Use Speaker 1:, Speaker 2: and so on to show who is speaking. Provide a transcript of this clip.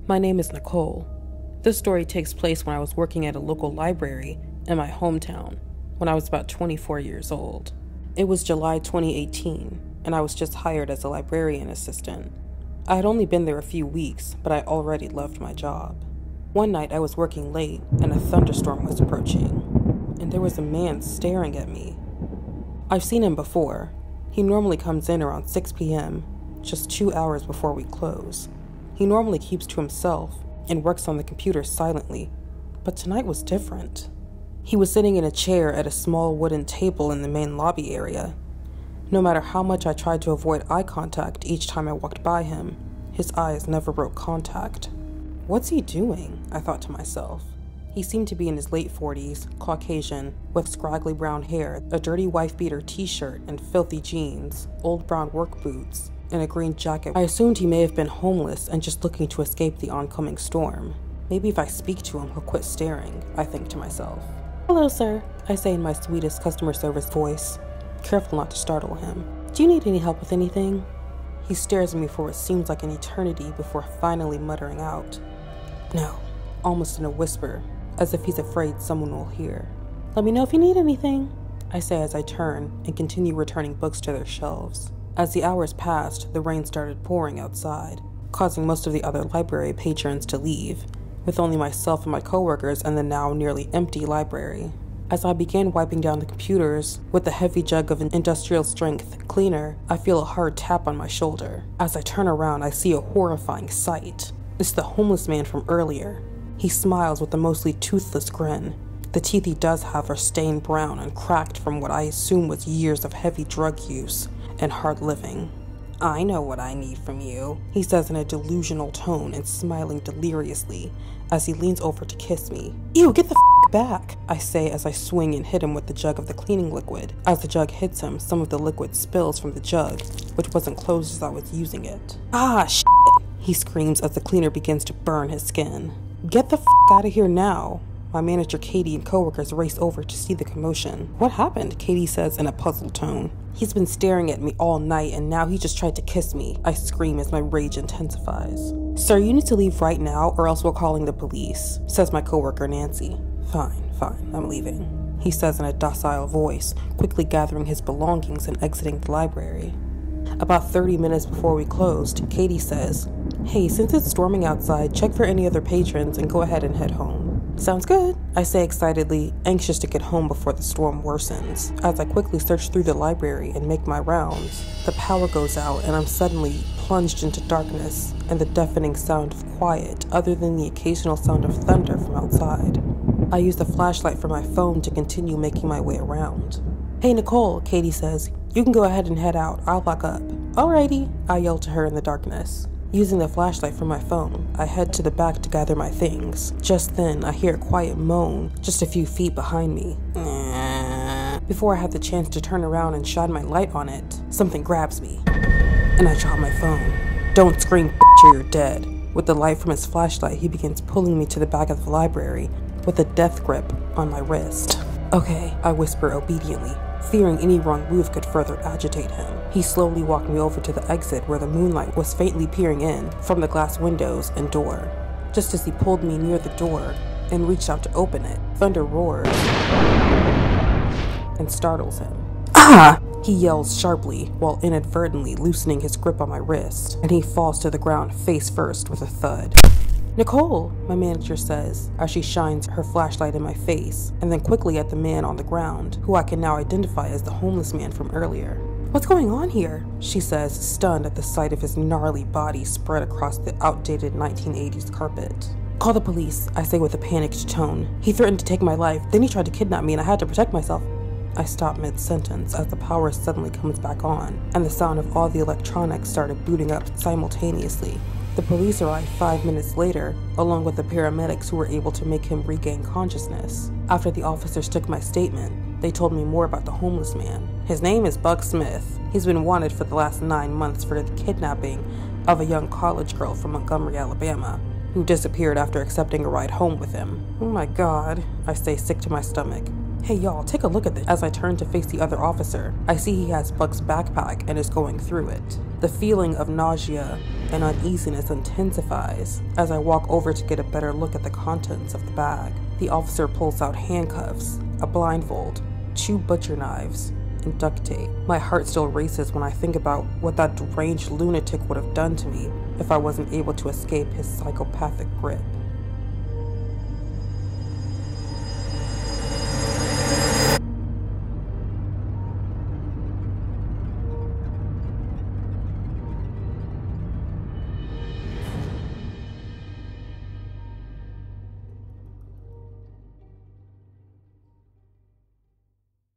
Speaker 1: My name is Nicole. This story takes place when I was working at a local library in my hometown when I was about 24 years old. It was July 2018, and I was just hired as a librarian assistant. I had only been there a few weeks, but I already loved my job. One night I was working late, and a thunderstorm was approaching, and there was a man staring at me. I've seen him before. He normally comes in around 6 p.m., just 2 hours before we close. He normally keeps to himself and works on the computer silently, but tonight was different. He was sitting in a chair at a small wooden table in the main lobby area. No matter how much I tried to avoid eye contact each time I walked by him, his eyes never broke contact. What's he doing? I thought to myself. He seemed to be in his late 40s, Caucasian, with scraggly brown hair, a dirty wife-beater t-shirt and filthy jeans, old brown work boots, and a green jacket. I assumed he may have been homeless and just looking to escape the oncoming storm. Maybe if I speak to him, he'll quit staring, I think to myself. "Hello, sir," I say in my sweetest customer service voice, careful not to startle him. "Do you need any help with anything?" He stares at me for what seems like an eternity before finally muttering out, "No," almost in a whisper, as if he's afraid someone will hear. "Let me know if you need anything," I say as I turn and continue returning books to their shelves. As the hours passed, the rain started pouring outside, causing most of the other library patrons to leave, with only myself and my coworkers in the now nearly empty library. As I began wiping down the computers with the heavy jug of an industrial-strength cleaner, I feel a hard tap on my shoulder. As I turn around, I see a horrifying sight. It's the homeless man from earlier. He smiles with a mostly toothless grin. The teeth he does have are stained brown and cracked from what I assume was years of heavy drug use and hard living. "I know what I need from you," he says in a delusional tone and smiling deliriously as he leans over to kiss me. "Ew, get the back," I say as I swing and hit him with the jug of the cleaning liquid. As the jug hits him, some of the liquid spills from the jug, which wasn't closed as I was using it. "Ah, shit," he screams as the cleaner begins to burn his skin. "Get the out of here now." My manager Katie and coworkers race over to see the commotion. "What happened?" Katie says in a puzzled tone. "He's been staring at me all night and now he just tried to kiss me," I scream as my rage intensifies. "Sir, you need to leave right now or else we're calling the police," says my coworker Nancy. Fine, I'm leaving," he says in a docile voice, quickly gathering his belongings and exiting the library. About 30 minutes before we closed, Katie says, "Hey, since it's storming outside, check for any other patrons and go ahead and head home." "Sounds good," I say excitedly, anxious to get home before the storm worsens. As I quickly search through the library and make my rounds, the power goes out and I'm suddenly plunged into darkness and the deafening sound of quiet other than the occasional sound of thunder from outside. I use the flashlight from my phone to continue making my way around. "Hey Nicole," Katie says, "you can go ahead and head out. I'll lock up." "Alrighty," I yell to her in the darkness. Using the flashlight from my phone, I head to the back to gather my things. Just then, I hear a quiet moan just a few feet behind me. Before I have the chance to turn around and shine my light on it, something grabs me, and I drop my phone. "Don't scream, bitch, or you're dead." With the light from his flashlight, he begins pulling me to the back of the library with a death grip on my wrist. "Okay," I whisper obediently, fearing any wrong move could further agitate him. He slowly walked me over to the exit where the moonlight was faintly peering in from the glass windows and door. Just as he pulled me near the door and reached out to open it, thunder roars and startles him. "Ah!" he yells sharply while inadvertently loosening his grip on my wrist, and he falls to the ground face first with a thud. "Nicole," my manager says as she shines her flashlight in my face and then quickly at the man on the ground, who I can now identify as the homeless man from earlier. "What's going on here?" she says, stunned at the sight of his gnarly body spread across the outdated 1980s carpet. "Call the police," I say with a panicked tone. "He threatened to take my life, then he tried to kidnap me and I had to protect myself." I stop mid-sentence as the power suddenly comes back on and the sound of all the electronics started booting up simultaneously. The police arrived 5 minutes later, along with the paramedics who were able to make him regain consciousness. After the officers took my statement, they told me more about the homeless man. His name is Buck Smith. He's been wanted for the last 9 months for the kidnapping of a young college girl from Montgomery, Alabama, who disappeared after accepting a ride home with him. "Oh my God," I say, sick to my stomach. "Hey y'all, take a look at this." As I turn to face the other officer, I see he has Buck's backpack and is going through it. The feeling of nausea and uneasiness intensifies as I walk over to get a better look at the contents of the bag. The officer pulls out handcuffs, a blindfold, 2 butcher knives, and duct tape. My heart still races when I think about what that deranged lunatic would have done to me if I wasn't able to escape his psychopathic grip.